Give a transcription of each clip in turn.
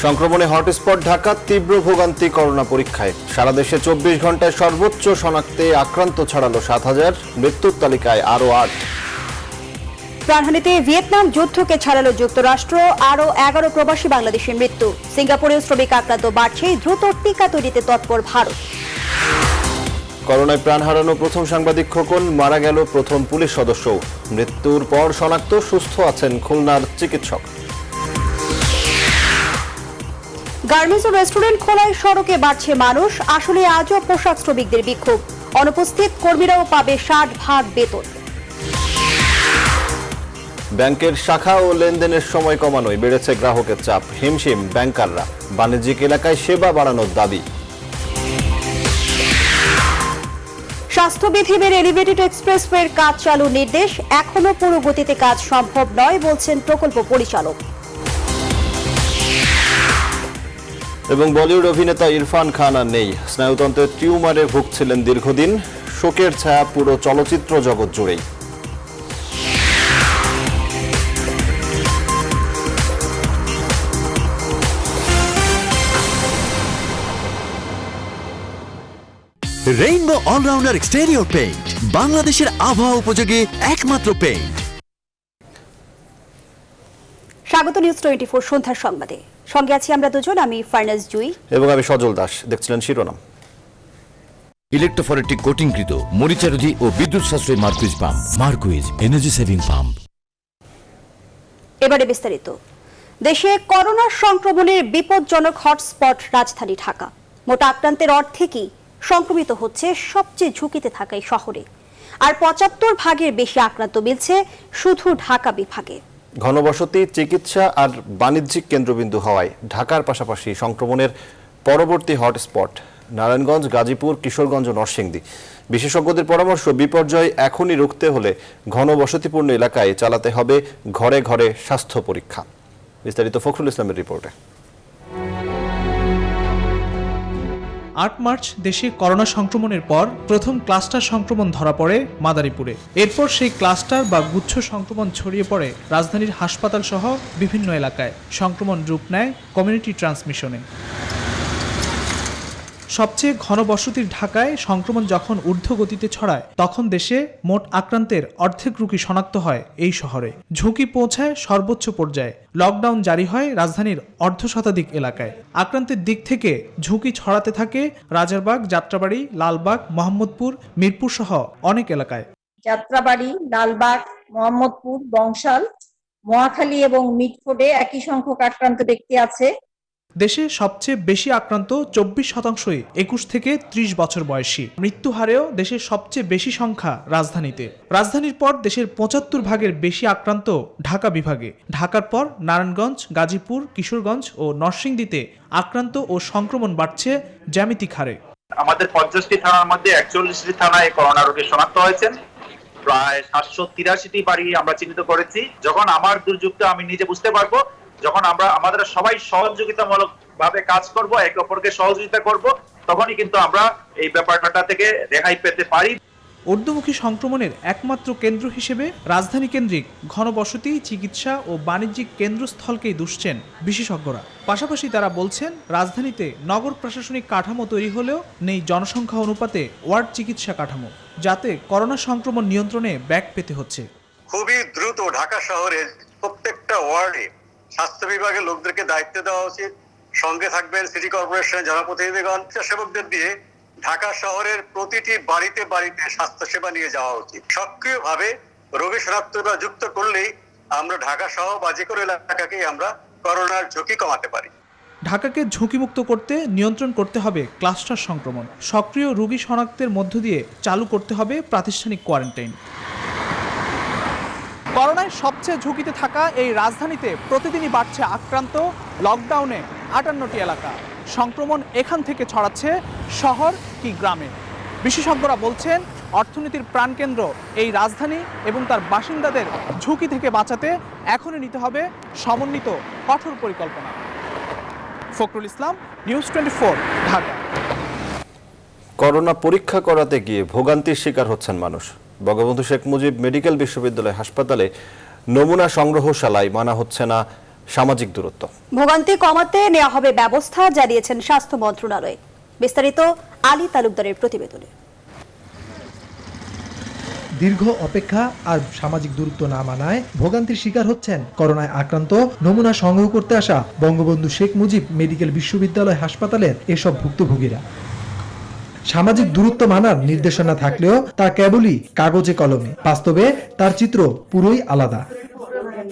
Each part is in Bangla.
সংক্রমণে হটস্পট ঢাকা, তীব্র ভোগান্তি করোনা পরীক্ষায়। সারা দেশে 24 ঘন্টায় সর্বোচ্চ শনাক্তে আক্রান্ত ছড়ালো 7,000, মৃত্যুর তালিকায় আরও 8। প্রাণহানিতে ভিয়েতনাম যুদ্ধকে ছাড়ালো যুক্তরাষ্ট্র, আরও 11 প্রবাসী বাংলাদেশের মৃত্যু। সিঙ্গাপুরেও শ্রমিক আক্রান্ত বাড়ছে, দ্রুত টিকা তৈরিতে তৎপর ভারত। করোনায় প্রাণ হারানো প্রথম সাংবাদিক খোকন, মারা গেল প্রথম পুলিশ সদস্য। মৃত্যুর পর শনাক্ত, সুস্থ আছেন খুলনার চিকিৎসক। গার্মেন্টস ও রেস্টুরেন্ট খোলায় সড়কে বাড়ছে মানুষ, আসলে আজও পোশাক শ্রমিকদের বিক্ষোভ। অনুপস্থিত কর্মীরাও পাবে 60% বেতন। ব্যাংকের শাখা ও লেনদেনের সময় কমানোয় বেড়েছে গ্রাহকের চাপ, হিমশিম ব্যাংকাররা। বাণিজ্যিক এলাকায় সেবা বাড়ানোর দাবি। স্বাস্থ্যবিধি মেনে এলিভেটেড এক্সপ্রেসওয়ের কাজ চালুর নির্দেশ, এখনো পুরো গতিতে কাজ সম্ভব নয় বলছেন প্রকল্প পরিচালক। এবং বলিউড অভিনেতা ইরফান খান আর নেই। স্নায়ুতন্ত্রের টিউমারে ভুগছিলেন দীর্ঘদিন, শোকের ছায়া পুরো চলচ্চিত্র জগৎ জুড়েই। রেইনবো অলরাউন্ডার এক্সটেরিয়র পেইন্ট, বাংলাদেশের আবহাওয়া উপযোগী একমাত্র পেইন্ট। স্বাগত নিউজ 24 সন্ধ্যার সংবাদে। সঙ্গে আছি আমরা দুজন, আমি ফার্নাস জুই এবং আমি সজল দাস। দেখছিলেন শিরোনাম। ইলেকট্রোফরেটিক কোটিংকৃত মরিচারোধী ও বিদ্যুৎ সাশ্রয়ী Marquis pump. Marquis energy saving pump. এবারে বিস্তারিত। দেশে করোনা সংক্রমণের বিপজ্জনক হটস্পট রাজধানী ঢাকা। মোট আক্রান্তের অর্ধেকই সংক্রমিত হচ্ছে সবচেয়ে ঝুঁকিতে থাকা এই শহরে, আর 75% বেশি আক্রান্ত মিলছে শুধু ঢাকা বিভাগে। ঘনবসতি, চিকিৎসা আর বাণিজ্যিক কেন্দ্রবিন্দু হওয়ায় ঢাকার পাশাপাশি সংক্রমণের পরবর্তী হটস্পট নারায়ণগঞ্জ, গাজীপুর, কিশোরগঞ্জ ও নরসিংদী। বিশেষজ্ঞদের পরামর্শ, বিপর্যয় এখনই রুখতে হলে ঘনবসতিপূর্ণ এলাকায় চালাতে হবে ঘরে ঘরে স্বাস্থ্য পরীক্ষা। বিস্তারিত ফখরুল ইসলামের রিপোর্টে। 8 মার্চ দেশে করোনা সংক্রমণের পর প্রথম ক্লাস্টার সংক্রমণ ধরা পড়ে মাদারীপুরে। এরপর সেই ক্লাস্টার বা গুচ্ছ সংক্রমণ ছড়িয়ে পড়ে রাজধানীর হাসপাতাল সহ বিভিন্ন এলাকায়। সংক্রমণ রূপ নেয় কমিউনিটি ট্রান্সমিশনে। সবচেয়ে ঘনবসতির ঢাকায় সংক্রমণ যখন ঊর্ধ্বগতিতে ছড়ায়, তখন দেশে মোট আক্রান্তের অর্ধেক রোগী শনাক্ত হয় এই শহরে। ঝুঁকি পৌঁছায় সর্বোচ্চ পর্যায়ে। লকডাউন জারি হয় রাজধানীর অর্ধশতাধিক এলাকায়। আক্রান্তের দিক থেকে ঝুঁকি ছড়াতে থাকে রাজারবাগ, যাত্রাবাড়ি, লালবাগ, মোহাম্মদপুর, মিরপুর সহ অনেক এলাকায়। যাত্রাবাড়ি, লালবাগ, মোহাম্মদপুর, বংশাল, মহাখালী এবং মিটফোর্ডে একই সংখ্যক আক্রান্ত ব্যক্তি আছে। দেশে সবচেয়ে বেশি আক্রান্ত 24%ই 21 থেকে 30 বছর বয়সী। মৃত্যু হারেও দেশের সবচেয়ে বেশি সংখ্যা রাজধানীতে। রাজধানীর পর দেশের 75% বেশি আক্রান্ত ঢাকা বিভাগে। ঢাকার পর নারায়ণগঞ্জ, গাজীপুর, কিশোরগঞ্জ ও নরসিংদীতে আক্রান্ত ও সংক্রমণ বাড়ছে জ্যামিতিক হারে। আমাদের 50টি থানার মধ্যে 41টি থানায় করোনা রোগী শনাক্ত হয়েছেন। প্রায় 783টি বাড়ি আমরা চিহ্নিত করেছি। যখন আমার দুর্যোগটা আমি নিজে বুঝতে পারবো, যখন আমাদের সবাই সহযোগিতামূলক ভাবে কাজ করব, একে অপরকে সহযোগিতা করব, তখনই কিন্তু আমরা এই ব্যাপারটা থেকে রেহাই পেতে পারি। ঊর্ধ্বমুখী সংক্রমণের একমাত্র কেন্দ্র হিসেবে রাজধানী কেন্দ্রিক ঘনবসতি, চিকিৎসা ও বাণিজ্যিক কেন্দ্রস্থলকেই দুষছেন বিশেষজ্ঞরা। পাশাপাশি তারা বলছেন, রাজধানীতে নগর প্রশাসনিক কাঠামো তৈরি হলেও নেই জনসংখ্যা অনুপাতে ওয়ার্ড চিকিৎসা কাঠামো, যাতে করোনা সংক্রমণ নিয়ন্ত্রণে ব্যাগ পেতে হচ্ছে। খুবই দ্রুত ঢাকা শহরের প্রত্যেকটা ওয়ার্ডে স্বাস্থ্য বিভাগের লোকদেরকে দায়িত্ব দেওয়া উচিত। সঙ্গে থাকবেন সিটি কর্পোরেশনের জনপ্রতিনিধিগণ, স্বেচ্ছাসেবকদের দিয়ে ঢাকা শহরের প্রতিটি বাড়িতে বাড়িতে স্বাস্থ্যসেবা নিয়ে যাওয়া উচিত। সক্রিয়ভাবে রোগী শনাক্ত বা যুক্ত করলেই আমরা ঢাকা সহ বা যে কোনো এলাকাকেই আমরা করোনার ঝুঁকি কমাতে পারি। ঢাকাকে ঝুঁকিমুক্ত করতে নিয়ন্ত্রণ করতে হবে ক্লাস্টার সংক্রমণ। সক্রিয় রোগী শনাক্তের মধ্য দিয়ে চালু করতে হবে প্রাতিষ্ঠানিক কোয়ারেন্টাইন। করোনায় সবচেয়ে ঝুঁকিতে থাকা এই রাজধানীতে প্রতিদিনই বাড়ছে আক্রান্ত। লকডাউনে 58টি এলাকা। সংক্রমণ এখান থেকে ছড়াচ্ছে শহর কি গ্রামে। বিশেষজ্ঞরা বলছেন, অর্থনীতির প্রাণকেন্দ্র এই রাজধানী এবং তার বাসিন্দাদের ঝুঁকি থেকে বাঁচাতে এখনই নিতে হবে সমন্বিত কঠোর পরিকল্পনা। ফখরুল ইসলাম, নিউজ 24, ঢাকা। করোনা পরীক্ষা করাতে গিয়ে ভোগান্তির শিকার হচ্ছেন মানুষ। বঙ্গবন্ধু শেখ মুজিব মেডিকেল বিশ্ববিদ্যালয় হাসপাতালে নমুনা সংগ্রহশালায় মানা হচ্ছে না সামাজিক দূরত্ব। ভোগান্তি কমাতে নেওয়া হবে ব্যবস্থা, জানিয়েছেন স্বাস্থ্য মন্ত্রণালয়। বিস্তারিত আলী তালুকদারের প্রতিবেদনে। দীর্ঘ অপেক্ষা আর সামাজিক দূরত্ব না মানায় ভোগান্তির শিকার হচ্ছেন করোনায় আক্রান্ত নমুনা সংগ্রহ করতে আসা বঙ্গবন্ধু শেখ মুজিব মেডিকেল বিশ্ববিদ্যালয় হাসপাতালের এসব ভুক্তভোগীরা। সামাজিক দূরত্ব মানার নির্দেশনা থাকলেও তা কেবলই কাগজে কলমে, বাস্তবে তার চিত্র পুরোই আলাদা।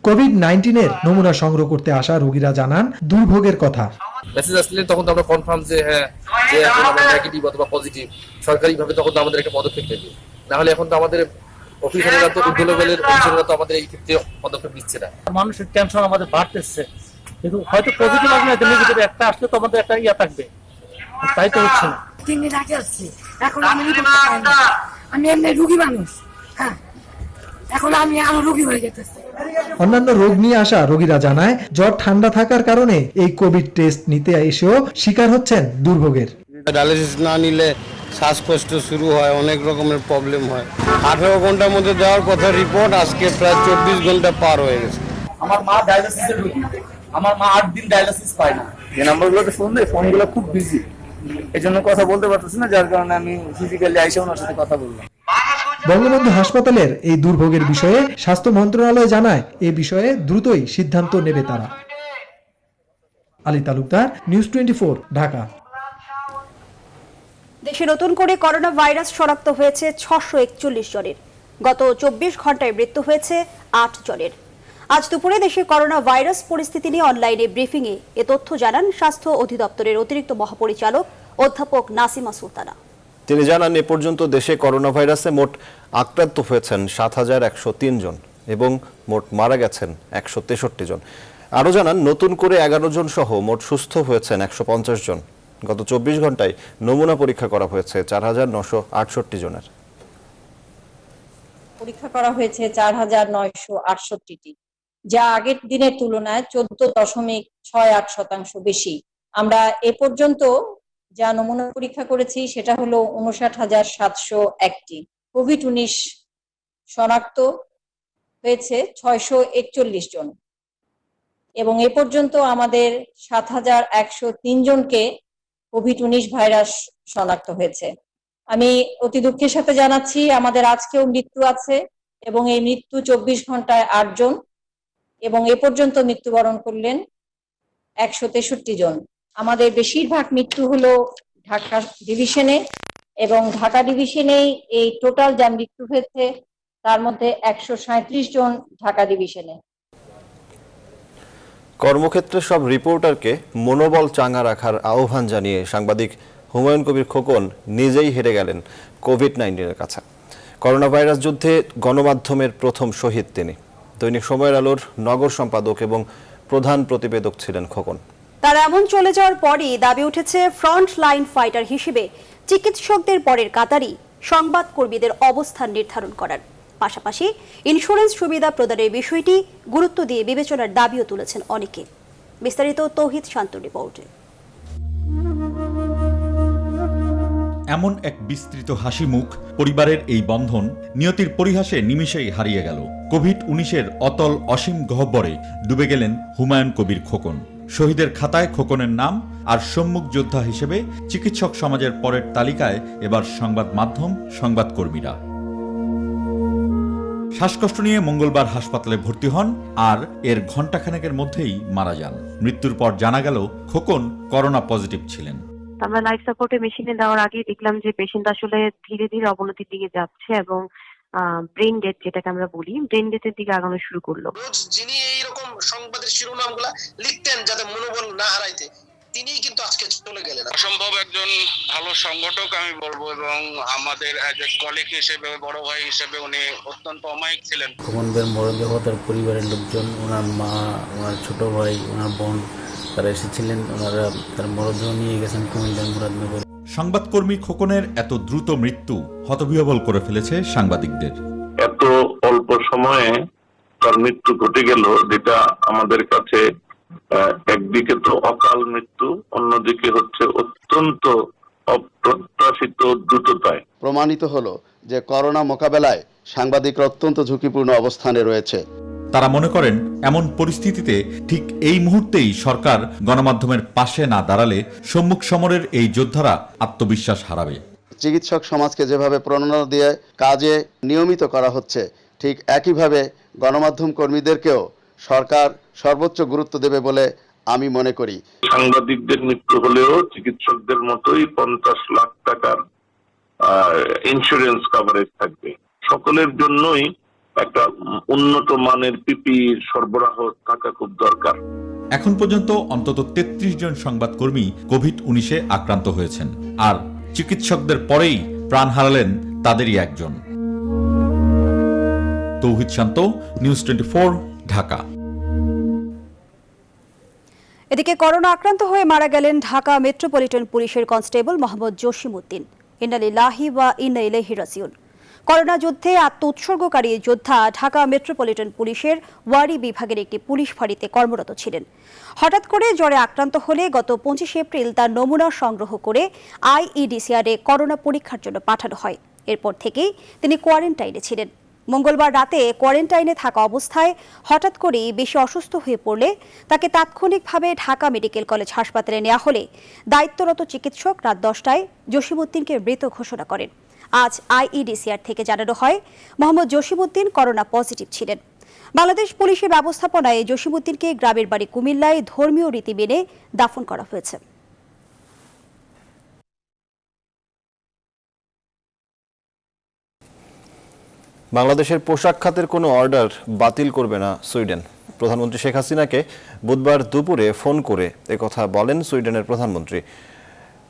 কোভিড-19 নমুনা সংগ্রহ করতে আসা রোগীরা জানান দুর্ভোগের কথা। মেসেজ আসলে তখন তো আমরা কনফার্ম যে হ্যাঁ, যে এখন আমরা নেগেটিভ অথবা পজিটিভ, সরকারিভাবে তখন তো আমাদের একটা পদক্ষেপ নেবে। না হলে এখন তো আমাদের অফিসাররা তো উদ্যোগ লেভেলের অফিসাররা তো আমাদের এই ক্ষেত্রে পদক্ষেপ নিচ্ছে না। মানুষের টেনশন আমাদের বাড়তেছে, কিন্তু হয়তো পজিটিভ আসবে না, নেগেটিভ একটা আসলে তো আমাদের একটা ইয়া থাকবে, তাই তো হচ্ছে না। 3 দিন আগে আসছি, এখন আমি এমনি রুগী মানুষ, হ্যাঁ, এখন আমি আরো রুগী হয়ে যেতেছি। অন্যান্য রোগ নিয়ে আসা রোগীরা জানায় জ্বর ঠান্ডা থাকার কারণে এই কোভিড টেস্ট নিতে এসেও শিকার হচ্ছেন দুর্ভোগের। ডায়ালিসিস না নিলে শ্বাসকষ্ট শুরু হয়, অনেক রকমের প্রবলেম হয়। 18 ঘন্টার মধ্যে দেওয়ার কথা রিপোর্ট, আজকে প্রায় 24 ঘন্টা পার হয়ে গেছে। আমার মা ডায়ালিসিসের রোগী, আমার মা 8 দিন ডায়ালিসিস পায় না। যে নাম্বারগুলোতে ফোন দেয়, ফোনগুলো খুব বিজি, এই জন্য কথা বলতে পারতেছি না, যার কারণে আমি ফিজিক্যালি আইসা ওনার সাথে কথা বললাম। বঙ্গবন্ধু হাসপাতালের এই দুর্ভোগের বিষয়ে স্বাস্থ্য মন্ত্রণালয় জানায় এ বিষয়ে দ্রুতই সিদ্ধান্ত নেবে তারা। আলী তালুকদার, নিউজ 24, ঢাকা। দেশে নতুন করে করোনা ভাইরাস শনাক্ত হয়েছে 641 জনের। গত 24 ঘন্টায় মৃত্যু হয়েছে 8 জনের। আজ দুপুরে দেশে করোনা ভাইরাস পরিস্থিতি নিয়ে অনলাইনে ব্রিফিংয়ে এ তথ্য জানান স্বাস্থ্য অধিদপ্তরের অতিরিক্ত মহাপরিচালক অধ্যাপক নাসিমা সুলতানা। তিনি জানান, এ পর্যন্ত দেশে করোনা ভাইরাসে মোট আক্রান্ত হয়েছেন 7103 জন এবং মোট মারা গেছেন 163 জন। আরও জানান, নতুন করে 11 জন সহ মোট সুস্থ হয়েছেন 150 জন। গত 24 ঘন্টায় নমুনা পরীক্ষা করা হয়েছে 4968 জনের। পরীক্ষা করা হয়েছে 4968টি, যা আগের দিনের তুলনায় 14.68% বেশি। আমরা এ পর্যন্ত যা নমুনা পরীক্ষা করেছি সেটা হলো 59,701টি। কোভিড-19 শনাক্ত হয়েছে 641 জন এবং এ পর্যন্ত আমাদের 7103 জনকে কোভিড-19 ভাইরাস শনাক্ত হয়েছে। আমি অতি দুঃখের সাথে জানাচ্ছি আমাদের আজকেও মৃত্যু আছে এবং এই মৃত্যু 24 ঘন্টায় 8 জন এবং এ পর্যন্ত মৃত্যুবরণ করলেন 163 জন। আমাদের বেশিরভাগ মৃত্যু হলো ঢাকা ডিভিশনে এবং ঢাকা ডিভিশনেই এই টোটাল যা মৃত্যু হয়েছে তার মধ্যে 137 জন ঢাকা ডিভিশনে। কর্মক্ষেত্রে সব রিপোর্টারকে মনোবল চাঙ্গা রাখার আহ্বান জানিয়ে সাংবাদিক হুমায়ুন কবির খোকন নিজেই হেরে গেলেন কোভিড-19 কাছে। করোনা ভাইরাস যুদ্ধে গণমাধ্যমের প্রথম শহীদ তিনি। দৈনিক সময়ের আলোর নগর সম্পাদক এবং প্রধান প্রতিবেদক ছিলেন খোকন। তার এমন চলে যাওয়ার পরই দাবি উঠেছে ফ্রন্ট লাইন ফাইটার হিসেবে চিকিৎসকদের পরের কাতারই সংবাদকর্মীদের অবস্থান নির্ধারণ করার পাশাপাশি ইন্স্যুরেন্স সুবিধা প্রদানের বিষয়টি গুরুত্ব দিয়ে বিবেচনার দাবিও তুলেছেন অনেকে। বিস্তারিত তৌহিদ শান্তর রিপোর্টে। এমন এক বিস্তৃত হাসি মুখ, পরিবারের এই বন্ধন নিয়তির পরিহাসে নিমিষেই হারিয়ে গেল। কোভিড-19 অতল অসীম গহ্বরে ডুবে গেলেন হুমায়ুন কবির খোকন। শহীদের খাতায় খোকনের নাম, আর সম্মুখ যোদ্ধা হিসেবে চিকিৎসক সমাজের পরের তালিকায় এবার সংবাদ মাধ্যম, সংবাদকর্মীরা। শ্বাসকষ্ট নিয়ে মঙ্গলবার হাসপাতালে ভর্তি হন আর এর ঘণ্টাখানেকের মধ্যেই মারা যান। মৃত্যুর পর জানা গেল খোকন করোনা পজিটিভ ছিলেন। আমরা লাইফ সাপোর্টে মেশিনে দেওয়ার আগে দেখলাম যে পেশেন্ট আসলে ধীরে ধীরে অবনতির দিকে যাচ্ছে এবং ব্রেন ডেথ, যেটাকে আমরা বলি, ব্রেন ডেথের দিকে আগানো শুরু করলো। যিনি এইরকম সংবাদের শিরোনামগুলা লিখতেন যাতে মনোবল না হারাইতে, তিনিই কিন্তু আজকে চলে গেলেন। অসম্ভব একজন ভালো সংগঠক আমি বলবো, এবং আমাদের এজ এ কলিগ হিসেবে, বড় ভাই হিসেবে উনি অত্যন্ত অমায়িক ছিলেন। খোকনের মরদেহ তার পরিবারের লোকজন, ওনার মা, ওনার ছোট ভাই, ওনার বোন, তারা এসেছিলেন। ওনারা তার মরদেহ নিয়ে গেছেন কুমিল্লার মুরাদনগর। সংবাদকর্মী খোকনের এত দ্রুত মৃত্যু হতবিহ্বল করে ফেলেছে সাংবাদিকদের। এত অল্প সময়ে তার মৃত্যু ঘটে গেল, যেটা আমাদের কাছে একদিকে তো অকাল মৃত্যু, অন্যদিকে হচ্ছে অত্যন্ত অপ্রত্যাশিত দ্রুততায়। প্রমাণিত হলো যে করোনা মোকাবেলায় সাংবাদিকরা অত্যন্ত ঝুঁকিপূর্ণ অবস্থানে রয়েছে। তারা মনে করেন এমন পরিস্থিতিতে ঠিক এই মুহূর্তেই সরকার গণমাধ্যমের পাশে না দাঁড়ালে সম্মুখ সমরের এই যোদ্ধারা আত্মবিশ্বাস হারাবে। চিকিৎসক সমাজকে যেভাবে প্রণোদনা দিয়ে কাজে নিয়মিত করা হচ্ছে, ঠিক একইভাবে গণমাধ্যম কর্মীদেরকেও সরকার সর্বোচ্চ গুরুত্ব দেবে বলে আমি মনে করি। সাংবাদিকদের মৃত্যু হলেও চিকিৎসকদের মতোই 50 লাখ টাকার ইন্স্যুরেন্স কভারেজ থাকবে। সকলের জন্যই একটা উন্নত মানের পিপি সরবরাহ থাকা খুব দরকার। এখন পর্যন্ত অন্তত 33 জন সংবাদকর্মী কোভিড-19 আক্রান্ত হয়েছেন, আর চিকিৎসকদের পরেই প্রাণ হারালেন তাদেরই একজন। তৌহিদ শান্ত, নিউজ 24, ঢাকা। এদিকে করোনা আক্রান্ত হয়ে মারা গেলেন ঢাকা মেট্রোপলিটন পুলিশের কনস্টেবল মোহাম্মদ জসিমউদ্দিন। ইন্না লিল্লাহি ওয়া ইন্না ইলাইহি রাজিউন। করোনা যুদ্ধে আত্ম উৎসর্গকারী যোদ্ধা ঢাকা মেট্রোপলিটন পুলিশের ওয়ারি বিভাগের একটি পুলিশ ফাঁড়িতে কর্মরত ছিলেন। হঠাৎ করে জ্বরে আক্রান্ত হলে গত 25 এপ্রিল তার নমুনা সংগ্রহ করে আইইডিসিআরে করোনা পরীক্ষার জন্য পাঠানো হয়। এরপর থেকেই তিনি কোয়ারেন্টাইনে ছিলেন। মঙ্গলবার রাতে কোয়ারেন্টাইনে থাকা অবস্থায় হঠাৎ করেই বেশি অসুস্থ হয়ে পড়লে তাকে তাৎক্ষণিকভাবে ঢাকা মেডিকেল কলেজ হাসপাতালে নেওয়া হলে দায়িত্বরত চিকিৎসক রাত 10টায় জসিমউদ্দিনকে মৃত ঘোষণা করেন। আজ আইইডিসিআর থেকে জানানো হয় মোহাম্মদ জসিমউদ্দিন করোনা পজিটিভ ছিলেন। বাংলাদেশ পুলিশের ব্যবস্থাপনায় জসিমউদ্দিনকে গ্রামের বাড়ি কুমিল্লায় ধর্মীয় রীতি মেনে দাফন করা হয়েছে। বাংলাদেশের পোশাক খাতের কোনো অর্ডার বাতিল করবে না সুইডেন। প্রধানমন্ত্রী শেখ হাসিনাকে বুধবার দুপুরে ফোন করে একথা বলেন সুইডেনের প্রধানমন্ত্রী।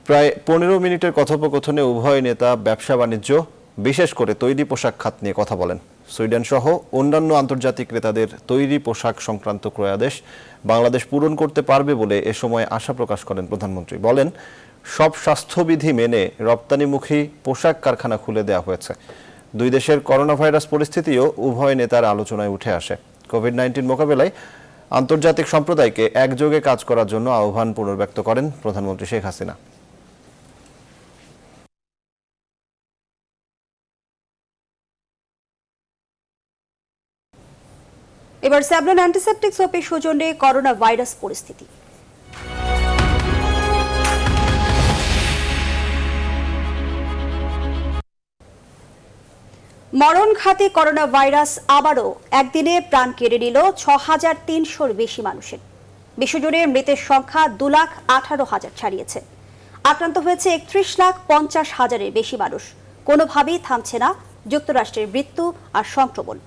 প্রায় 15 মিনিটের কথোপকথনে উভয় নেতা ব্যবসা বাণিজ্য, বিশেষ করে তৈরি পোশাক খাত নিয়ে কথা বলেন। সুইডেন সহ অন্যান্য আন্তর্জাতিক ক্রেতাদের তৈরি পোশাক সংক্রান্ত ক্রয়াদেশ বাংলাদেশ পূরণ করতে পারবে বলে এ সময় আশা প্রকাশ করেন প্রধানমন্ত্রী। বলেন, সব স্বাস্থ্যবিধি মেনে রপ্তানিমুখী পোশাক কারখানা খুলে দেওয়া হয়েছে। দুই দেশের করোনা ভাইরাস পরিস্থিতিও উভয় নেতার আলোচনায় উঠে আসে। কোভিড-19 মোকাবেলায় আন্তর্জাতিক সম্প্রদায়কে একযোগে কাজ করার জন্য আহ্বান পুনর্ব্যক্ত করেন প্রধানমন্ত্রী শেখ হাসিনা। এবার স্যাভলন অ্যান্টিসেপটিক সোপের সৌজন্যে করোনা ভাইরাস পরিস্থিতি। মরণ ঘাতী করোনা ভাইরাস আবারও একদিনে প্রাণ কেড়ে নিল 6,300-র বেশি মানুষের। বিশ্বজুড়ে মৃতের সংখ্যা 2,18,000 ছাড়িয়েছে। আক্রান্ত হয়েছে 31,50,000-এর বেশি মানুষ। কোনোভাবেই থামছে না যুক্তরাষ্ট্রের মৃত্যু আর সংক্রমণ।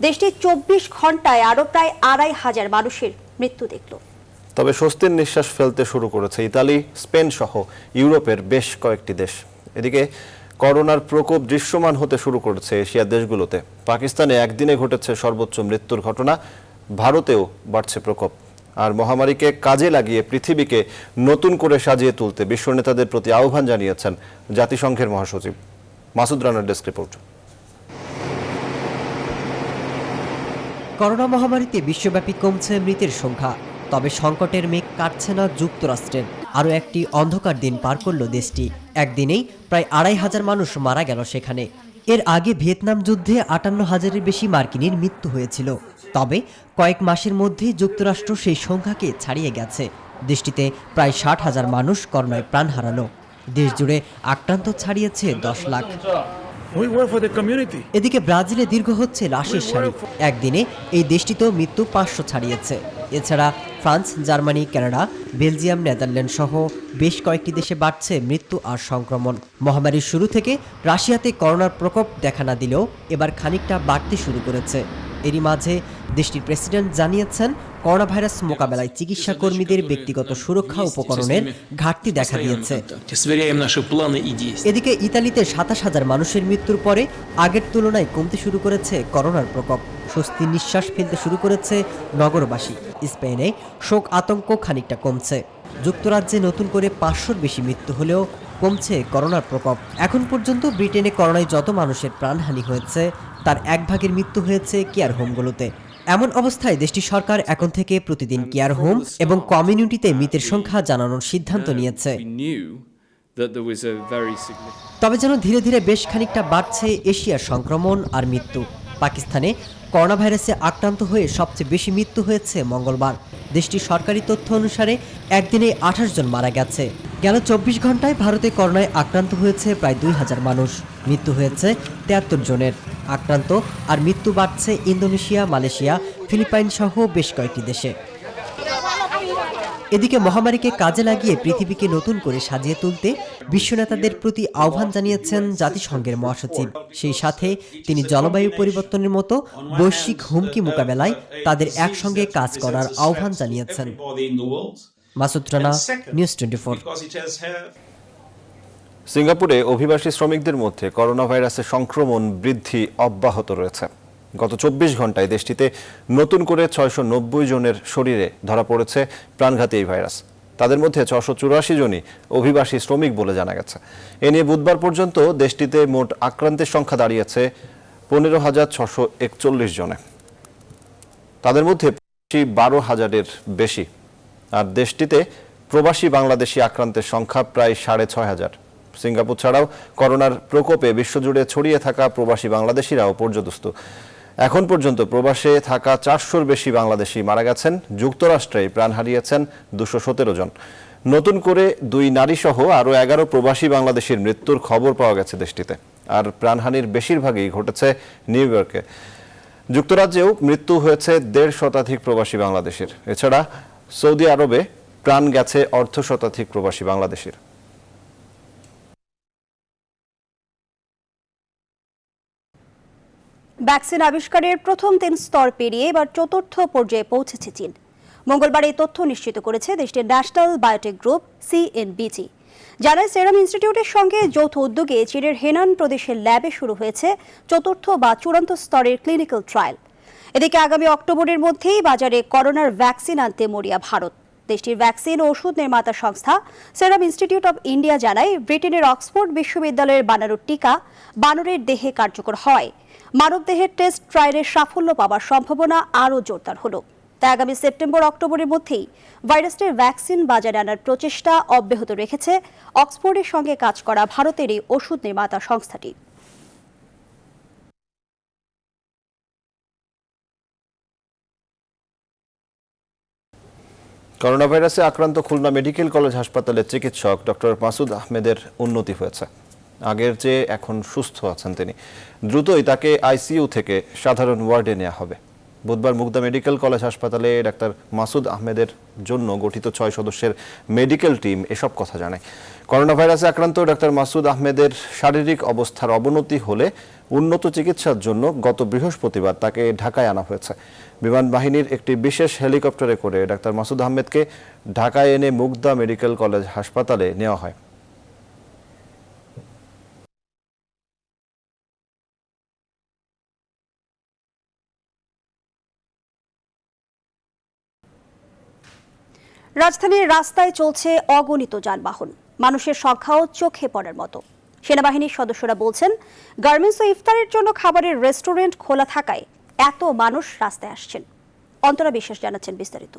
দেশটি 24 ঘন্টায় আরও প্রায় 2,500 মানুষের মৃত্যু দেখল। তবে স্বস্তির নিঃশ্বাস ফেলতে শুরু করেছে ইতালি, স্পেন সহ ইউরোপের বেশ কয়েকটি দেশ। এদিকে করোনার প্রকোপ দৃশ্যমান হতে শুরু করেছে এশিয়ার দেশগুলোতে। পাকিস্তানে একদিনে ঘটেছে সর্বোচ্চ মৃত্যুর ঘটনা, ভারতেও বাড়ছে প্রকোপ। আর মহামারীকে কাজে লাগিয়ে পৃথিবীকে নতুন করে সাজিয়ে তুলতে বিশ্ব নেতাদের প্রতি আহ্বান জানিয়েছেন জাতিসংঘের মহাসচিব। মাসুদ রানার ডেস্ক রিপোর্ট। করোনা মহামারীতে বিশ্বব্যাপী কমছে মৃতের সংখ্যা, তবে সংকটের মেঘ কাটছে না যুক্তরাষ্ট্রের। আরও একটি অন্ধকার দিন পার করল দেশটি। একদিনেই প্রায় 2,500 মানুষ মারা গেল সেখানে। এর আগে ভিয়েতনাম যুদ্ধে 58,000-এর বেশি মার্কিনীর মৃত্যু হয়েছিল। তবে কয়েক মাসের মধ্যে যুক্তরাষ্ট্র সেই সংখ্যাকে ছাড়িয়ে গেছে। দেশটিতে প্রায় 60,000 মানুষ করোনায় প্রাণ হারালো। দেশ জুড়ে আক্রান্ত ছাড়িয়েছে 10 লাখ। এদিকে ব্রাজিলে দীর্ঘ হচ্ছে লাশের সারি। একদিনে এই দেশটিতেও মৃত্যু 500 ছাড়িয়েছে। এছাড়া France, Germany, Canada, Belgium, Netherland সহ বেশ কয়েকটি দেশে বাড়ছে মৃত্যু আর সংক্রমণ। মহামারীর শুরু থেকে রাশিয়াতে করোনার প্রকোপ দেখা না দিলেও এবার খানিকটা বাড়তে শুরু করেছে। এরই মাঝে দেশটির প্রেসিডেন্ট জানিয়েছেন, করোনা ভাইরাস মোকাবেলায় চিকিৎসা কর্মীদের ব্যক্তিগত সুরক্ষা উপকরণের ঘাটতি দেখা দিয়েছে। এদিকে ইতালিতে 27,000 মানুষের মৃত্যুর পরে আগের তুলনায় কমতে শুরু করেছে করোনার প্রকোপ। স্বস্তির নিঃশ্বাস ফেলতে শুরু করেছে নগরবাসী। স্পেনে শোক আতঙ্ক খানিকটা কমছে। যুক্তরাজ্যে নতুন করে 500-র বেশি মৃত্যু হলেও কমছে করোনার প্রকোপ। এখন পর্যন্ত ব্রিটেনে করোনায় যত মানুষের প্রাণহানি হয়েছে তার 1/2 মৃত্যু হয়েছে কেয়ার হোমগুলোতে। এমন অবস্থায় দেশটির সরকার এখন থেকে প্রতিদিন কেয়ার হোম এবং কমিউনিটিতে মৃতের সংখ্যা জানানোর সিদ্ধান্ত নিয়েছে। তবে যেন ধীরে ধীরে বেশ খানিকটা বাড়ছে এশিয়ার সংক্রমণ আর মৃত্যু। পাকিস্তানে করোনা ভাইরাসে আক্রান্ত হয়ে সবচেয়ে বেশি মৃত্যু হয়েছে মঙ্গলবার। দেশটির সরকারি তথ্য অনুসারে একদিনে 28 জন মারা গেছে। গেল 24 ঘন্টায় ভারতে করোনায় আক্রান্ত হয়েছে প্রায় 2000 মানুষ, মৃত্যু হয়েছে 73 জনের। আক্রান্ত আর মৃত্যু বাড়ছে ইন্দোনেশিয়া, মালয়েশিয়া, ফিলিপাইন সহ বেশ কয়েকটি দেশে। এদিকে মহামারীকে কাজে লাগিয়ে পৃথিবীকে নতুন করে সাজিয়ে তুলতে বিশ্ব নেতাদের প্রতি আহ্বান জানিয়েছেন জাতিসংঘের মহাসচিব। সেই সাথে তিনি জলবায়ু পরিবর্তনের মতো বৈশ্বিক হুমকি মোকাবেলায় তাদের একসঙ্গে কাজ করার আহ্বান জানিয়েছেন। মাসুদ রানা, নিউজ 24। সিঙ্গাপুরে অভিবাসী শ্রমিকদের মধ্যে করোনা ভাইরাসের সংক্রমণ বৃদ্ধি অব্যাহত রয়েছে। গত 24 ঘন্টায় দেশটিতে নতুন করে 690 জনের শরীরে ধরা পড়েছে প্রাণঘাতী এই ভাইরাস। তাদের মধ্যে 684 জনই অভিবাসী শ্রমিক বলে জানা গেছে। এ নিয়ে বুধবার পর্যন্ত দেশটিতে মোট আক্রান্তের সংখ্যা দাঁড়িয়েছে 15,641 জনে। তাদের মধ্যে 12,000-এর বেশি। আর দেশটিতে প্রবাসী বাংলাদেশি আক্রান্তের সংখ্যা প্রায় 6,500। সিঙ্গাপুর ছাড়াও করোনার প্রকোপে বিশ্বজুড়ে ছড়িয়ে থাকা প্রবাসী বাংলাদেশিরাও পর্যদস্ত। এখন পর্যন্ত প্রবাসে থাকা 400-র বেশি বাংলাদেশি মারা গেছেন। যুক্তরাষ্ট্রে প্রাণ হারিয়েছেন 217 জন। নতুন করে 2 নারী সহ আরও 11 প্রবাসী বাংলাদেশির মৃত্যুর খবর পাওয়া গেছে দেশটিতে। আর প্রাণহানির বেশিরভাগই ঘটেছে নিউ ইয়র্কে। যুক্তরাজ্যেও মৃত্যু হয়েছে 1.5 শতাধিক প্রবাসী বাংলাদেশির। এছাড়া সৌদি আরবে প্রাণ গেছে 1/2 শতাধিক প্রবাসী বাংলাদেশির। ভ্যাকসিন আবিষ্কারের প্রথম 3 স্তর পেরিয়ে এবার 4র্থ পর্যায়ে পৌঁছেছে চীন। মঙ্গলবার এই তথ্য নিশ্চিত করেছে দেশটির ন্যাশনাল বায়োটেক গ্রুপ সিএনবিজি। জানায় সেরাম ইনস্টিটিউটের সঙ্গে যৌথ উদ্যোগে চীনের হেনান প্রদেশের ল্যাবে শুরু হয়েছে 4র্থ বা চূড়ান্ত স্তরের ক্লিনিক্যাল ট্রায়াল। এদিকে আগামী অক্টোবরের মধ্যেই বাজারে করোনার ভ্যাকসিন আনতে মরিয়া ভারত। দেশটির ভ্যাকসিন ও ওষুধ নির্মাতা সংস্থা সেরাম ইনস্টিটিউট অব ইন্ডিয়া জানায়, ব্রিটেনের অক্সফোর্ড বিশ্ববিদ্যালয়ের বানানো টিকা বানরের দেহে কার্যকর হয় মানবদেহের টেস্ট ট্রায়ালের সাফল্য পাওয়ার সম্ভাবনা আরও জোরদার হলো। তাই আগামী সেপ্টেম্বর-অক্টোবরের মধ্যেই ভাইরাসটির ভ্যাকসিন বাজারে আনার প্রচেষ্টা অব্যাহত রেখেছে অক্সফোর্ডের সঙ্গে কাজ করা ভারতের এই ওষুধ নির্মাতা সংস্থাটি। করোনা ভাইরাসে আক্রান্ত খুলনা মেডিকেল কলেজ হাসপাতালের চিকিৎসক ডক্টর মাসুদ আহমেদের উন্নতি হয়েছে। আগের চেয়ে এখন সুস্থ আছেন তিনি। দ্রুতই তাকে আইসিইউ থেকে সাধারণ ওয়ার্ডে নেওয়া হবে। বুধবার মুগদা মেডিকেল কলেজ হাসপাতালে ডাক্তার মাসুদ আহমেদের জন্য গঠিত 6 সদস্যের মেডিকেল টিম এসব কথা জানায়। করোনা ভাইরাসে আক্রান্ত ডাক্তার মাসুদ আহমেদের শারীরিক অবস্থার অবনতি হলে উন্নত চিকিৎসার জন্য গত বৃহস্পতিবার তাকে ঢাকায় আনা হয়েছে। বিমান বাহিনীর একটি বিশেষ হেলিকপ্টারে করে ডাক্তার মাসুদ আহমেদকে ঢাকায় এনে মুগদা মেডিকেল কলেজ হাসপাতালে নেওয়া হয়। রাজধানীর রাস্তায় চলছে অগণিত যানবাহন, মানুষের সংখ্যাও চোখে পড়ার মতো। সেনাবাহিনীর সদস্যরা বলছেন, গার্মেন্টস ও ইফতারের জন্য খাবারের রেস্টুরেন্ট খোলা থাকায় এত মানুষ রাস্তায় আসছেন। অন্তরা বিশ্বাস জানাচ্ছেন বিস্তারিত।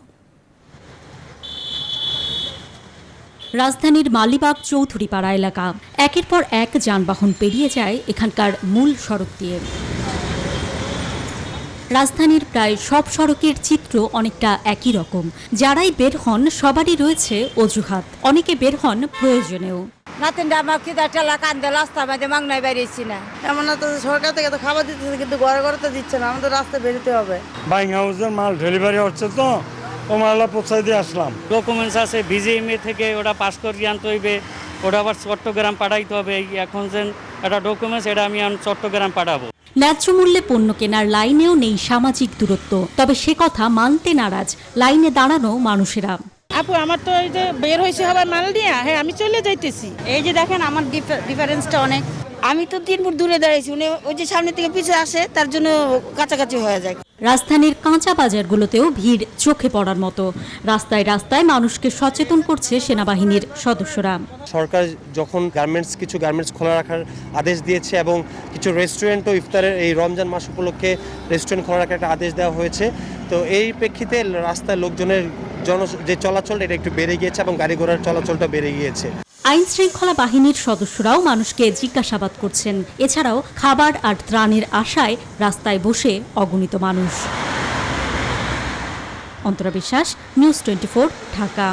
রাজধানীর মালিবাগ চৌধুরীপাড়া এলাকা, একের পর এক যানবাহন পেরিয়ে যায় এখানকার মূল সড়ক দিয়ে। রাজধানীর প্রায় সব সড়কের চিত্র অনেকটা একই রকম। যারাই বের হন সবারই রয়েছে অজুহাত, অনেকে বের হন প্রয়োজনেও। এমন তো সরকার থেকে তো খাবার দিতেছে, কিন্তু ঘরে ঘরে তো দিচ্ছে না, আমাদের রাস্তায় বেরোতে হবে। বাইং হাউসের মাল ডেলিভারি হচ্ছে তো ও মালটা পৌঁছাই দিয়ে আসলাম। ডকুমেন্টস আছে বিজিএমএ থেকে, ওটা পাস করিয়ে আনতে হইবে, ওটা আবার চট্টগ্রাম পাঠাইতে হবে। এখন যে একটা ডকুমেন্টস, এটা আমি চট্টগ্রাম পাঠাবো। ন্যায্য মূল্যে পণ্য কেনার লাইনেও নেই সামাজিক দূরত্ব, তবে সে কথা মানতে নারাজ লাইনে দাঁড়ানো মানুষেরা। আপু, আমার তো এই যে বের হয়েছে হবার মাল নিয়ে, হ্যাঁ আমি চলে যাইতেছি। এই যে দেখেন আমার ডিফারেন্সটা অনেক। আমি তো 3 ফুট দূরে দাঁড়াইছি, উনি ওই যে সামনে থেকে পিছিয়ে আসে, তার জন্য কাছাকাছি হয়ে যায়। রাজধানীর কাঁচা বাজারগুলোতেও ভিড় চোখে পড়ার মতো। রাস্তায় রাস্তায় মানুষকে সচেতন করছে সেনাবাহিনীর সদস্যরা। সরকার যখন কিছু গার্মেন্টস খোলা রাখার আদেশ দিয়েছে এবং কিছু রেস্টুরেন্ট ও ইফতারের এই রমজান মাস উপলক্ষে রেস্টুরেন্ট খোলা রাখার একটা আদেশ দেওয়া হয়েছে, তো এই প্রেক্ষিতে রাস্তায় লোকজনের যে চলাচল এটা একটু বেড়ে গিয়েছে এবং গাড়ি ঘোড়ার চলাচলটা বেড়ে গিয়েছে। আইন শৃঙ্খলা বাহিনীর সদস্যরাও মানুষকে জিজ্ঞাসাবাদ করছেন। এছাড়াও খাবার আর ত্রাণের আশায় রাস্তায় বসে অগণিত মানুষ। অন্তরা বিশ্বাস, নিউজ 24, ঢাকা।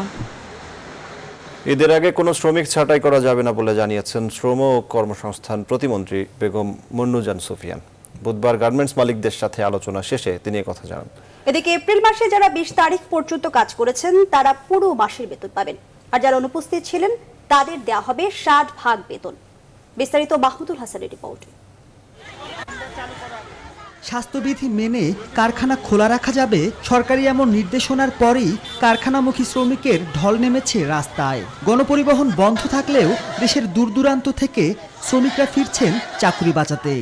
ঈদের আগে কোনো শ্রমিক ছাঁটাই করা যাবে না বলে জানিয়েছেন শ্রম ও কর্মসংস্থান প্রতিমন্ত্রী বেগম মুন্নুজান সুফিয়ান। বুধবার গার্মেন্টস মালিকদের সাথে আলোচনা শেষে তিনি কথা জানান। এদিকে এপ্রিল মাসে যারা 20 তারিখ পর্যন্ত কাজ করেছেন তারা পুরো মাসের বেতন পাবেন, আর যারা অনুপস্থিত ছিলেন তাদের দেওয়া হবে 60% বেতন। বিস্তারিত মাহমুদুল হাসানের রিপোর্ট। স্বাস্থ্যবিধি মেনে কারখানা খোলা রাখা যাবে, সরকারি এমন নির্দেশনার পরেই কারখানামুখী শ্রমিকের ঢল নেমেছে রাস্তায়। গণপরিবহন বন্ধ থাকলেও দেশের দূরদূরান্ত থেকে শ্রমিকরা ফিরছেন চাকরি বাঁচাতে।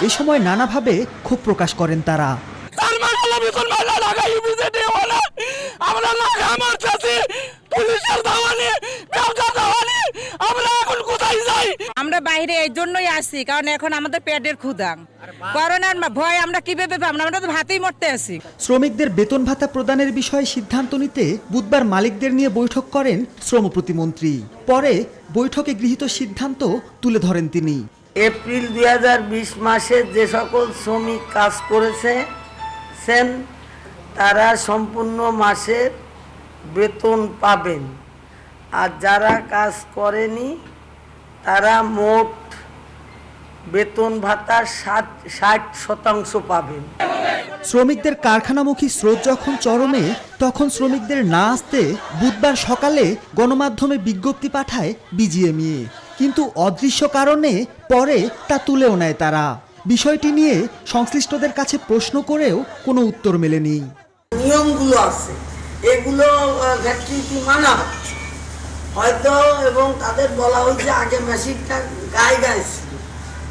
এ সময় নানাভাবে ক্ষোভ প্রকাশ করেন তারা। আমরা বাইরে এই জন্যই আসি, কারণ এখন আমাদের পেটের ক্ষুধা, করোনার ভয় আমরা কিভাবে আমরা তো ভাতেই মরতে আছি। শ্রমিকদের বেতন ভাতা প্রদানের বিষয়ে সিদ্ধান্ত নিতে বুধবার মালিকদের নিয়ে বৈঠক করেন শ্রম প্রতিমন্ত্রী। পরে বৈঠকে গৃহীত সিদ্ধান্ত তুলে ধরেন তিনি। এপ্রিল 2020 মাসে যে সকল শ্রমিক কাজ করেছেন তারা সম্পূর্ণ মাসের বেতন পাবেন, আর যারা কাজ করেনি তারা মোট বেতন ভাতা 60% পাবেন। শ্রমিকদের কারখানামুখী স্রোত যখন চরমে, তখন শ্রমিকদের না আসতে বুধবার সকালে গণমাধ্যমে বিজ্ঞপ্তি পাঠায় বিজিএমইএ, কিন্তু অদৃশ্য কারণে পরে তা তুলেও নেয় তারা। বিষয়টি নিয়ে সংশ্লিষ্টদের কাছে প্রশ্ন করেও কোনো উত্তর মেলেনি। নিয়মগুলো আছে, এগুলো ফ্যাক্টরিটি মানা হচ্ছে হয়তো, এবং তাদের বলা হয়েছে আগে মেশিনটা গায়ে গায়ে ছিল,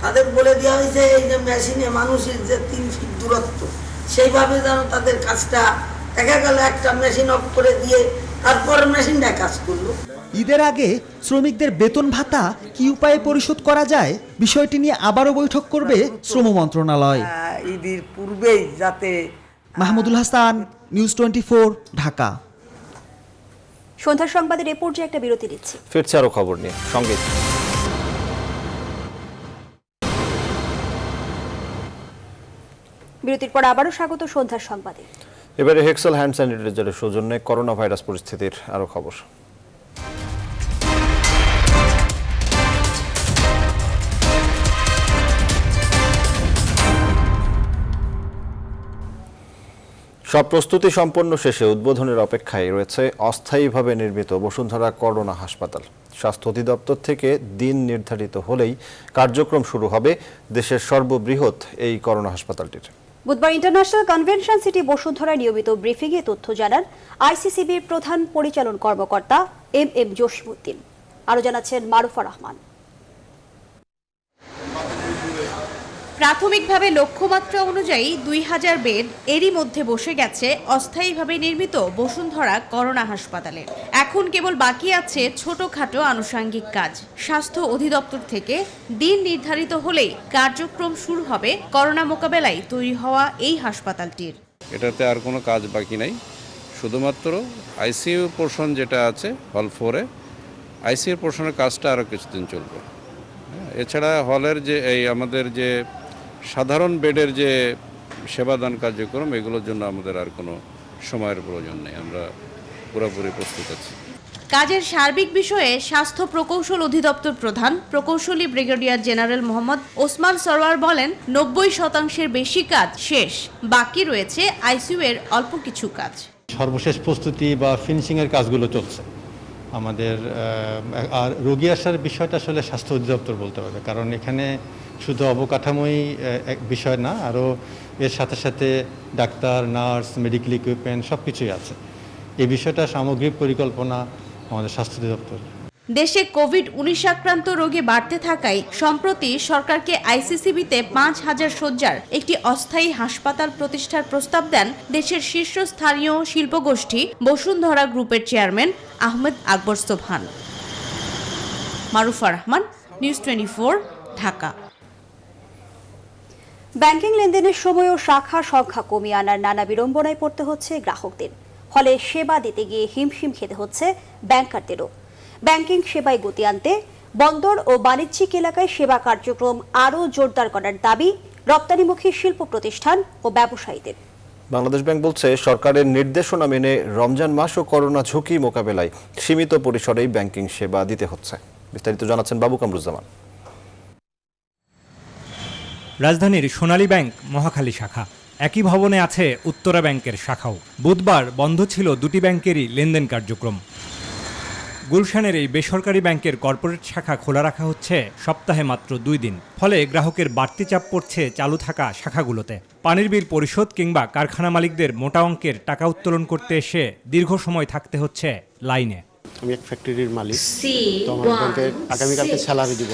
তাদের বলে দেওয়া হয়েছে এই যে মেশিনে মানুষের যে 3 ফিট দূরত্ব, সেইভাবে যেন তাদের কাজটা, দেখা গেল একটা মেশিন অফ করে দিয়ে তারপর মেশিনটা কাজ করলো। ঈদের আগে শ্রমিকদের বেতন ভাতা কি উপায়ে পরিশোধ করা যায়, বিষয়টি নিয়ে আবারও বৈঠক করবে শ্রম মন্ত্রণালয়। ঈদের পূর্বেই যাতে। মাহমুদুল হাসান, নিউজ 24, ঢাকা। সন্ধ্যার সংবাদের এ পর্যায়ে একটা বিরতি দিচ্ছি, ফিরছে আরো খবর নিয়ে। সঙ্গে বিরতির পর আবারও স্বাগত সন্ধ্যার সংবাদে। এবারে হেক্সেল হ্যান্ড স্যানিটাইজারের সৌজন্যে করোনা ভাইরাস পরিস্থিতির আরো খবর। সব প্রস্তুতি সম্পন্ন শেষে উদ্বোধনের অপেক্ষায় রয়েছে অস্থায়ীভাবে নির্মিত বসুন্ধরা করোনা হাসপাতাল। স্বাস্থ্য অধিদপ্তর থেকে দিন নির্ধারিত হলেই কার্যক্রম শুরু হবে দেশের সর্ববৃহৎ এই করোনা হাসপাতালটির। বুধবার ইন্টারন্যাশনাল কনভেনশন সিটি বসুন্ধরায় নিয়মিত ব্রিফিংয়ে তথ্য জানান আইসিসিবির প্রধান পরিচালন কর্মকর্তা এম জসিমউদ্দিন। আরও জানাচ্ছেন মারুফা রহমান। প্রাথমিকভাবে লক্ষ্যমাত্রা অনুযায়ী 2000 বেড এরই মধ্যে বসে গেছে অস্থায়ীভাবে নির্মিত বসুন্ধরা করোনা হাসপাতালে। এখন কেবল বাকি আছে ছোটখাটো আনুষঙ্গিক কাজ। স্বাস্থ্য অধিদপ্তর থেকে দিন নির্ধারিত হলেই কার্যক্রম শুরু হবে করোনা মোকাবেলায় তৈরি হওয়া এই হাসপাতালটির। এটাতে আর কোনো কাজ বাকি নাই, শুধুমাত্র আইসিইউ পোর্শন যেটা আছে হল 4-এ, আইসিইউ পোর্শনের কাজটা আরও কিছুদিন চলবে। এছাড়া হলের যে এই আমাদের যে সাধারণ বেডের যে সেবাদান কার্যক্রম, এগুলোর জন্য আমাদের আর কোনো সময়ের প্রয়োজন নেই, আমরা পুরোপুরি প্রস্তুত আছি। কাজের সার্বিক বিষয়ে স্বাস্থ্য প্রকৌশল অধিদপ্তর প্রধান প্রকৌশলী ব্রিগেডিয়ার জেনারেল মোহাম্মদ ওসমান সরওয়ার বলেন, 90% বেশি কাজ শেষ, বাকি রয়েছে আইসিইউ এর অল্প কিছু কাজ। সর্বশেষ প্রস্তুতি বা ফিনিশিংয়ের কাজগুলো চলছে আমাদের। আর রোগী আসার বিষয়টা আসলে স্বাস্থ্য অধিদপ্তর বলতে পারবে, কারণ এখানে শুধু অবকাঠামোই এক বিষয় না, আরও এর সাথে সাথে ডাক্তার, নার্স, মেডিকেল ইকুইপমেন্ট সব কিছুই আছে। এই বিষয়টা সামগ্রিক পরিকল্পনা আমাদের স্বাস্থ্য অধিদপ্তর। দেশে কোভিড-19 আক্রান্ত রোগী বাড়তে থাকায় সম্প্রতি সরকারকে আইসিসিবিতে 5000 শয্যার একটি অস্থায়ী হাসপাতাল প্রতিষ্ঠার প্রস্তাব দেন দেশের শীর্ষস্থানীয় শিল্পগোষ্ঠী বসুন্ধরা গ্রুপের চেয়ারম্যান আহমেদ আকবর সোবহান। মারুফা রহমান, নিউজ 24, ঢাকা। ব্যাংকিং লেনদেনের সময় ও শাখা সংখ্যা কমিয়ে আনার নানা বিড়ম্বনায় পড়তে হচ্ছে গ্রাহকদের, ফলে সেবা দিতে গিয়ে হিমশিম খেতে হচ্ছে ব্যাংকারদেরও। ব্যাংকিং সেবায় গতি আনতে বন্দর ও বাণিজ্যিক এলাকায় সেবা কার্যক্রম আরও জোরদার করার দাবি রপ্তানিমুখী শিল্প প্রতিষ্ঠান ও ব্যবসায়ীদের। বাংলাদেশ ব্যাংক বলছে, সরকারের নির্দেশনা মেনে রমজান মাস ও করোনা ঝুঁকি মোকাবেলায় সীমিত পরিসরেই ব্যাংকিং সেবা দিতে হচ্ছে। বিস্তারিত জানাচ্ছেন বাবু কামরুজ্জামান। রাজধানীর সোনালী ব্যাংক মহাখালী শাখা, একই ভবনে আছে উত্তরা ব্যাংকের শাখাও। বুধবার বন্ধ ছিল দুটি ব্যাংকেরই লেনদেন কার্যক্রম। গুলশানের এই বেসরকারি ব্যাংকের কর্পোরেট শাখা খোলা রাখা হচ্ছে সপ্তাহে মাত্র 2 দিন। ফলে গ্রাহকের বাড়তি চাপ পড়ছে চালু থাকা শাখাগুলোতে। পানির বিল পরিশোধ কিংবা কারখানা মালিকদের মোটা অঙ্কের টাকা উত্তোলন করতে এসে দীর্ঘ সময় থাকতে হচ্ছে লাইনে। আমি এক ফ্যাক্টরির মালিক, তো আমার ব্যাংকে আগামীকালকে স্যালারি দিব,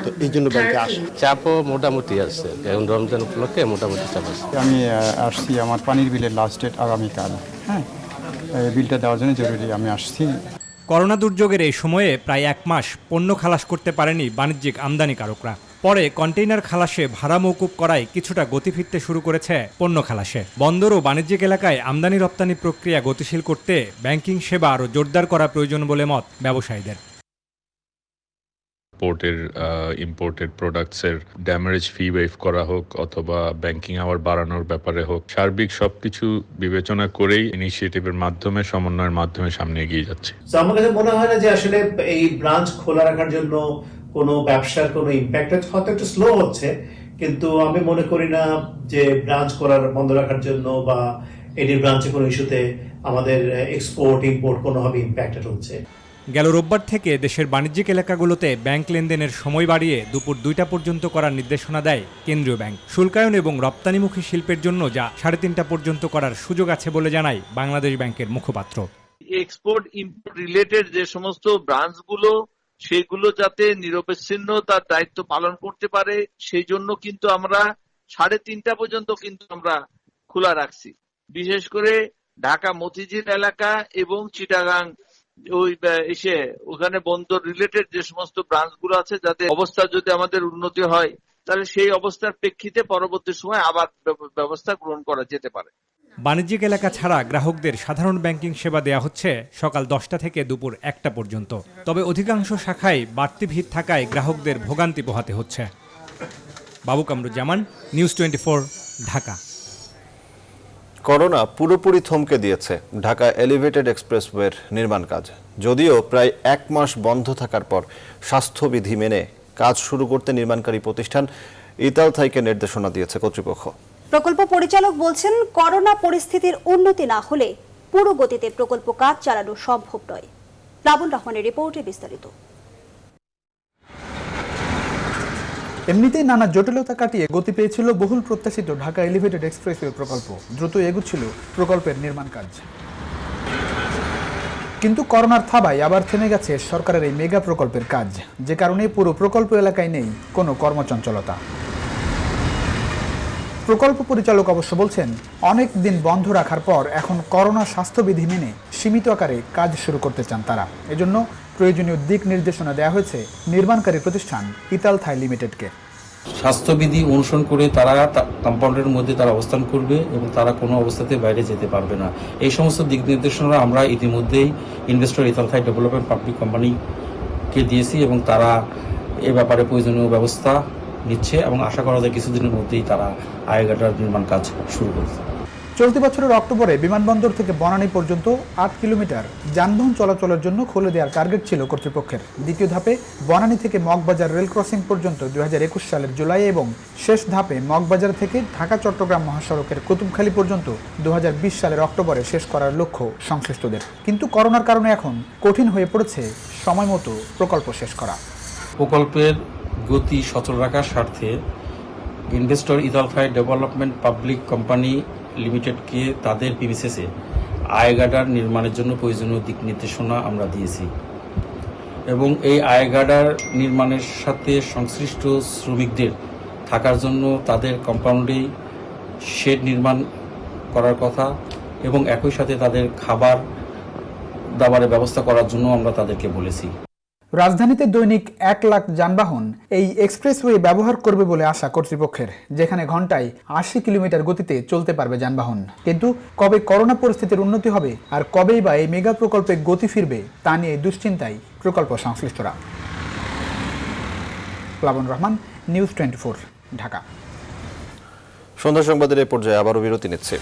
তো এই জন্য ব্যাংকে আসি। চাপও মোটামুটি আছে, এখন রমজান উপলক্ষে মোটামুটি চাপ আছে। আমি আসছি, আমার পানির বিলের লাস্ট ডেট আগামীকাল। হ্যাঁ, বিলটা দেওয়ার জন্য জরুরি আমি আসছি। করোনা দুর্যোগের এই সময়ে প্রায় 1 মাস পণ্য খালাস করতে পারেনি বাণিজ্যিক আমদানিকারকরা। পরে কন্টেইনার খালাসে ভাড়া মওকুফ করায় কিছুটা গতি ফিরতে শুরু করেছে পণ্য খালাসে। বন্দর ও বাণিজ্যিক এলাকায় আমদানি রপ্তানি প্রক্রিয়া গতিশীল করতে ব্যাংকিং সেবা আরও জোরদার করা প্রয়োজন বলে মত ব্যবসায়ীদের। ইম্পোর্টেড প্রোডাক্টসের ড্যামেজ ফি ওয়েভ করা হোক অথবা ব্যাংকিং আওয়ার বাড়ানোর ব্যাপারে হোক, সার্বিক সবকিছু বিবেচনা করেই ইনিশিয়েটিভের মাধ্যমে, সমন্বয়ের মাধ্যমে সামনে এগিয়ে যাচ্ছে। আমার কাছে মনে হয় না যে আসলে এই ব্রাঞ্চ খোলা রাখার জন্য কোনো ব্যবসার কোনো ইম্প্যাক্ট হয়তো একটু স্লো হচ্ছে, কিন্তু আমি মনে করি না যে ব্রাঞ্চ বন্ধ রাখার জন্য বা এডি ব্রাঞ্চে কোনো ইস্যুতে আমাদের এক্সপোর্ট ইম্পোর্ট কোনোভাবে ইম্প্যাক্টেড হচ্ছে। গেল রোববার থেকে দেশের বাণিজ্যিক এলাকাগুলোতে ব্যাংক লেনদেনের সময় বাড়িয়ে দুপুর 2টা পর্যন্ত করার নির্দেশনা দেয় কেন্দ্রীয় ব্যাংক। শুল্কায়ন এবং রপ্তানিমুখী শিল্পের জন্য যা 3:30টা পর্যন্ত করার সুযোগ আছে বলে জানায় বাংলাদেশ ব্যাংকের মুখপাত্র। এক্সপোর্ট ইম্পোর্ট রিলেটেড যে সমস্ত ব্রাঞ্চগুলো, সেগুলো যাতে নিরবিচ্ছিন্ন তার দায়িত্ব পালন করতে পারে, সেই জন্য কিন্তু আমরা 3:30টা পর্যন্ত কিন্তু আমরা খোলা রাখছি। বিশেষ করে ঢাকা মতিঝিল এলাকা এবং চিটাগাং ওখানে বন্দর রিলেটেড যে সমস্ত ব্রাঞ্চগুলো আছে, যাতে অবস্থা যদি আমাদের উন্নতি হয় তাহলে সেই অবস্থার প্রেক্ষিতে পরবর্তী সময় আবার ব্যবস্থা গ্রহণ করা যেতে পারে। বাণিজ্যিক এলাকা ছাড়া গ্রাহকদের সাধারণ ব্যাংকিং সেবা দেয়া হচ্ছে সকাল 10টা থেকে দুপুর 1টা পর্যন্ত। তবে অধিকাংশ শাখায় বাড়তি ভিড় থাকায় গ্রাহকদের ভোগান্তি পোহাতে হচ্ছে। বাবু কামরুজ্জামান, নিউজ 24, ঢাকা। করোনা পুরোপুরি থমকে দিয়েছে ঢাকা এলিভেটেড এক্সপ্রেসওয়ের নির্মাণ কাজ। যদিও প্রায় 1 মাস বন্ধ থাকার পর স্বাস্থ্যবিধি মেনে কাজ শুরু করতে নির্মাণকারী প্রতিষ্ঠান ইতালথাইকে নির্দেশনা দিয়েছে কর্তৃপক্ষ। প্রকল্প পরিচালক বলছেন, করোনা পরিস্থিতির উন্নতি না হলে পুরো গতিতে প্রকল্প কাজ চালানো সম্ভব নয়। রাবুল রহমানের রিপোর্টে বিস্তারিত। এমনিতেই নানা জটিলতা কাটিয়ে গতি পেয়েছিল বহুল প্রত্যাশিত ঢাকা এলিভেটেড এক্সপ্রেসওয়ে প্রকল্প। দ্রুত এগুচ্ছিল প্রকল্পের নির্মাণ কাজ, কিন্তু করোনার থাবায় আবার থেমে গেছে সরকারের এই মেগা প্রকল্পের কাজ, যে কারণে পুরো প্রকল্প এলাকায় নেই কোনো কর্মচঞ্চলতা। প্রকল্প পরিচালক অবশ্য বলছেন, অনেক দিন বন্ধ রাখার পর এখন করোনা স্বাস্থ্যবিধি মেনে সীমিত আকারে কাজ শুরু করতে চান তারা। এজন্য প্রয়োজনীয় দিক নির্দেশনা দেওয়া হয়েছে নির্মাণকারী প্রতিষ্ঠান ইতালথাই লিমিটেডকে। স্বাস্থ্যবিধি অনুসরণ করে তারা কম্পাউন্ডের মধ্যে তারা অবস্থান করবে এবং তারা কোনো অবস্থাতে বাইরে যেতে পারবে না। এই সমস্ত দিক নির্দেশনা আমরা ইতিমধ্যেই ইনভেস্টর ইতালথাই ডেভেলপমেন্ট পাবলিক কোম্পানিকে দিয়েছি এবং তারা এ ব্যাপারে প্রয়োজনীয় ব্যবস্থা নিচ্ছে এবং আশা করা যায় কিছুদিনের মধ্যেই তারা আয়গাটার নির্মাণ কাজ শুরু করছে। চলতি বছরের অক্টোবরে বিমানবন্দর থেকে বনানী পর্যন্ত 8 কিলোমিটার যানবাহন চলাচলের জন্য খুলে দেওয়ার টার্গেট ছিল কর্তৃপক্ষের। দ্বিতীয় ধাপে বনানী থেকে মগবাজার রেল ক্রসিং পর্যন্ত 2021 সালের জুলাই এবং শেষ ধাপে মগবাজার থেকে ঢাকা চট্টগ্রাম মহাসড়কের কুতুবখালী পর্যন্ত 2020 সালের অক্টোবরে শেষ করার লক্ষ্য সংশ্লিষ্টদের। কিন্তু করোনার কারণে এখন কঠিন হয়ে পড়েছে সময় মতো প্রকল্প শেষ করা। প্রকল্পের গতি সচল রাখার স্বার্থে ইনভেস্টর ইতালথাই ডেভেলপমেন্ট পাবলিক কোম্পানি লিমিটেডকে তাদের প্রিমিসেসে আয়গাডার নির্মাণের জন্য প্রয়োজনীয় দিক নির্দেশনা আমরা দিয়েছি এবং এই আয়গাডার নির্মাণের সাথে সংশ্লিষ্ট শ্রমিকদের থাকার জন্য তাদের কম্পাউন্ডেই শেড নির্মাণ করার কথা এবং একই সাথে তাদের খাবার দাবারের ব্যবস্থা করার জন্য আমরা তাদেরকে বলেছি। রাজধানীতে দৈনিক 1 লাখ যানবাহন এই এক্সপ্রেসওয়ে ব্যবহার করবে বলে আশা কর্তৃপক্ষের, যেখানে ঘন্টায় 80 কিলোমিটার গতিতে চলতে পারবে যানবাহন। কিন্তু কবে করোনা পরিস্থিতির উন্নতি হবে আর কবেই বা এই মেগা প্রকল্পে গতি ফিরবে তা নিয়ে দুশ্চিন্তায় প্রকল্প সংশ্লিষ্টরা। প্লাবন রহমান, নিউজ 24, ঢাকা। সন্ধ্যা সংবাদের এই পর্যায়ে আবারও বিরতি নিচ্ছে।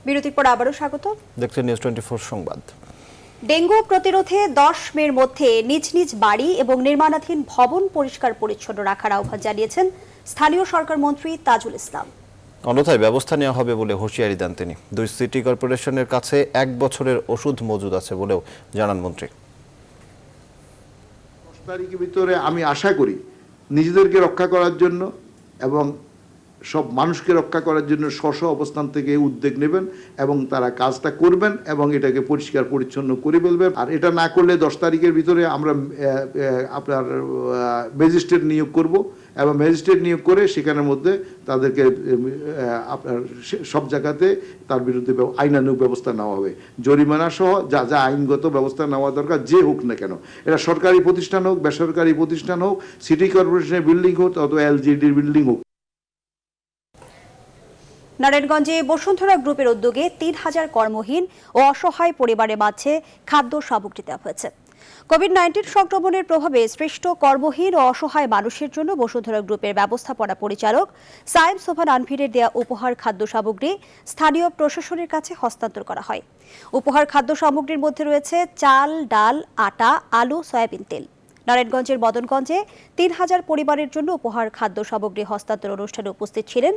বিরতির পর আবারও স্বাগত। দেখছেন নিউজ 24 সংবাদ। ডেঙ্গু প্রতিরোধে 10 মের মধ্যে নিজ নিজ বাড়ি এবং নির্মাণাধীন ভবন পরিষ্কার পরিচ্ছন্ন রাখার আহ্বান জানিয়েছেন স্থানীয় সরকার মন্ত্রী তাজুল ইসলাম। অন্যথায় ব্যবস্থা নেওয়া হবে বলে হুঁশিয়ারি দেন তিনি। 2 সিটি কর্পোরেশনের কাছে 1 বছরের ওষুধ মজুদ আছে বলেও জানান মন্ত্রী। 10 তারিখের ভিতরে আমি আশা করি নিজেদেরকে রক্ষা করার জন্য এবং সব মানুষকে রক্ষা করার জন্য স্ব অবস্থান থেকে উদ্যোগ নেবেন এবং তারা কাজটা করবেন এবং এটাকে পরিষ্কার পরিচ্ছন্ন করে ফেলবেন। আর এটা না করলে 10 তারিখের ভিতরে আমরা আপনার ম্যাজিস্ট্রেট নিয়োগ করব এবং ম্যাজিস্ট্রেট নিয়োগ করে সেখানের মধ্যে তাদেরকে আপনার সব জায়গাতে তার বিরুদ্ধে আইনানুগ ব্যবস্থা নেওয়া হবে, জরিমানা সহ যা যা আইনগত ব্যবস্থা নেওয়া দরকার যে হোক না কেন, এটা সরকারি প্রতিষ্ঠান হোক, বেসরকারি প্রতিষ্ঠান হোক, সিটি কর্পোরেশনের বিল্ডিং হোক অথবা এলজিডির বিল্ডিং হোক। নারায়ণগঞ্জে বসুন্ধরা গ্রুপের উদ্যোগে 3000 কর্মহীন ও অসহায় পরিবারের মাঝে খাদ্য সামগ্রী দেওয়া হয়েছে। কোভিড-19 সংক্রমণের প্রভাবে সৃষ্ট কর্মহীন ও অসহায় মানুষের জন্য বসুন্ধরা গ্রুপের ব্যবস্থাপনা পরিচালক সায়েম সোভান আনভিরের দেয়া উপহার খাদ্য সামগ্রী স্থানীয় প্রশাসনের কাছে হস্তান্তর করা হয়। উপহার খাদ্য সামগ্রীর মধ্যে রয়েছে চাল, ডাল, আটা, আলু, সয়াবিন তেল। নারায়ণগঞ্জের মদনগঞ্জে 3000 পরিবারের জন্য উপহার খাদ্য সামগ্রী হস্তান্তর অনুষ্ঠানে উপস্থিত ছিলেন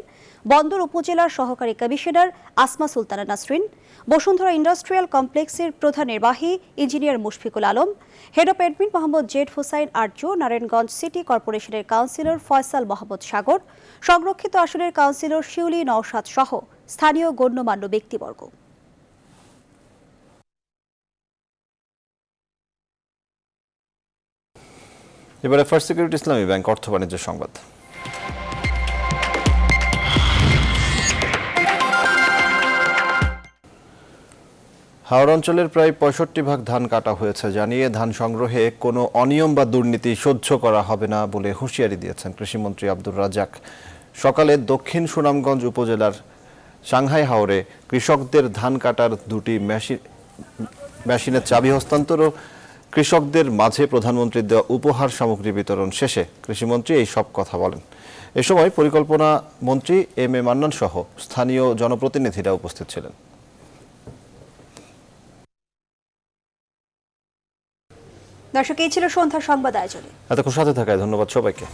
বন্দর উপজেলার সহকারী কমিশনার আসমা সুলতানা নাসরিন, বসুন্ধরা ইন্ডাস্ট্রিয়াল কমপ্লেক্সের প্রধান নির্বাহী engineer Mushfiqul Alam, head of admin Mohammad Z Hussain Arju, Narayanganj city কর্পোরেশনের কাউন্সিলর ফয়সাল মোহাম্মদ সাগর, সংরক্ষিত আসনের কাউন্সিলর শিউলি নওশাদ সহ স্থানীয় গণ্যমান্য ব্যক্তিবর্গ। এবারে ফার্স্ট সিকিউরিটি ইসলামী ব্যাংক অর্থ বাণিজ্য সংবাদ। হাওড় অঞ্চলের প্রায় 65% ধান কাটা হয়েছে জানিয়ে ধান সংগ্রহে কোনো অনিয়ম বা দুর্নীতি সহ্য করা হবে না বলে হুঁশিয়ারি দিয়েছেন কৃষিমন্ত্রী আব্দুর রাজ্জাক। সকালে দক্ষিণ সুনামগঞ্জ উপজেলার সাংহাই হাওরে কৃষকদের ধান কাটার 2টি মেশিনের চাবি হস্তান্তর ও কৃষকদের মাঝে প্রধানমন্ত্রীর দেওয়া উপহার সামগ্রী বিতরণ শেষে কৃষিমন্ত্রী এই সব কথা বলেন। এ সময় পরিকল্পনা মন্ত্রী এম এ মান্নান সহ স্থানীয় জনপ্রতিনিধিরা উপস্থিত ছিলেন। দর্শক, এই ছিল সন্ধ্যা সংবাদ আয়োজনে। এতক্ষণ সাথে থাকায় ধন্যবাদ সবাইকে।